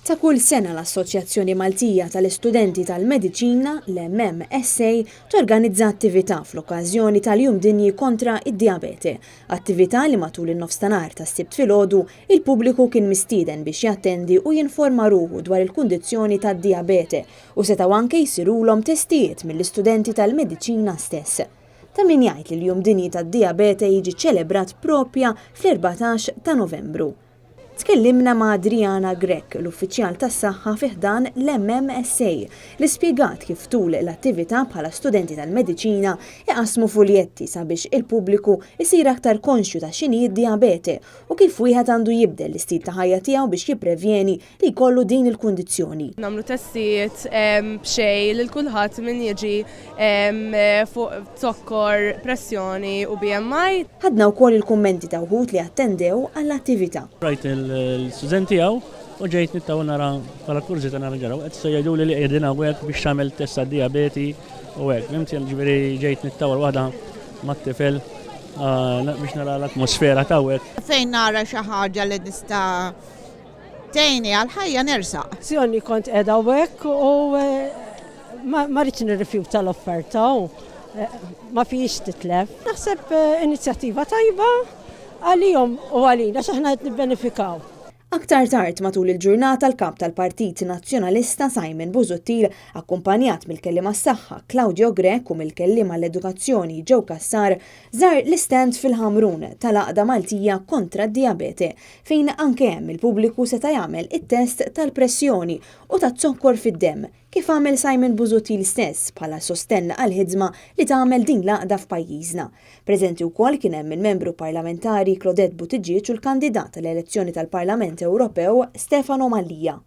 Ta' kull sena l-Assoċjazzjoni Maltija tal-Istudenti tal-Mediċina, l-MMSA, torganizza attività fl-okkażjoni tal-Jum Dinji kontra id-Diabete. Attività li matul in-nofstanhar ta' Sibt filgħodu il-pubbliku kien mistieden biex jattendi u jinforma ruħu dwar il-kundizzjoni tad-diabete u setgħu anke jsirulhom testijiet mill-istudenti tal-Mediċina stess. Ta' min jgħid li l-Jum Dinji tad-Diabete jiġi ċelebrat propja fl-14 ta' Novembru. Tkellimna ma' Adriana Grek, l-uffiċjal tas-saħħa fih dan l-MMSA, li spjegat kif tul l-attività bħala studenti tal-mediċina iqasmu fuljetti sabiex il-pubbliku isir aktar konxju ta' x'inhi d-diabete u kif wieħed għandu jibdel l-istil ta' ħajja tiegħu biex jipprevjeni li jkollu din il-kundizzjoni. Nagħmlu testijiet b'xejn lil kulħadd min jiġi fuq zokkor, pressjoni u BMI. Ħadna wkoll il-kummenti ta' wħud li attendew għall-attività. Il-studenti għaw u ġejt nittaw nara bħala kurzita nara ġaraw, għed jgħidu li għedina għek biex tamel testa diabeti u għek. Fimti ġiviri ġejt nittaw għal-wada mat-tifel biex nara l-atmosfera ta' għek. Fejn nara xaħġa li nista tejni għal-ħajja nersaq. Sjoni kont edha għek u ma rridx nirrifjuta l-offerta u ma fiex titlef. Naħseb inizjattiva tajba għalihom u għalina x'aħna qed nibbenefikaw. Aktar tard matul il-ġurnata l-kap tal-Partit Nazzjonalista Simon Busuttil, akkumpanjat mill-kelliem għas-saħħa Claudio Grek u mill-kelliem għall-edukazzjoni Joe Kassar, żar l-istent fil-Ħamrun tal-Għaqda Maltija kontra d-diabete, fejn anke hemm il-pubbliku seta' jagħmel it-test tal-pressjoni u tat-zokkor fid-demm, kif għamel Simon Busuttil stess bħala sostenn għal-ħidma li tagħmel din l-għaqda f'pajjiżna. Preżenti wkoll kien hemm il-membru parlamentari Claudette Buttigieg u l-kandidat tal-elezzjoni tal-Parlament Ewropew Stefano Mallia.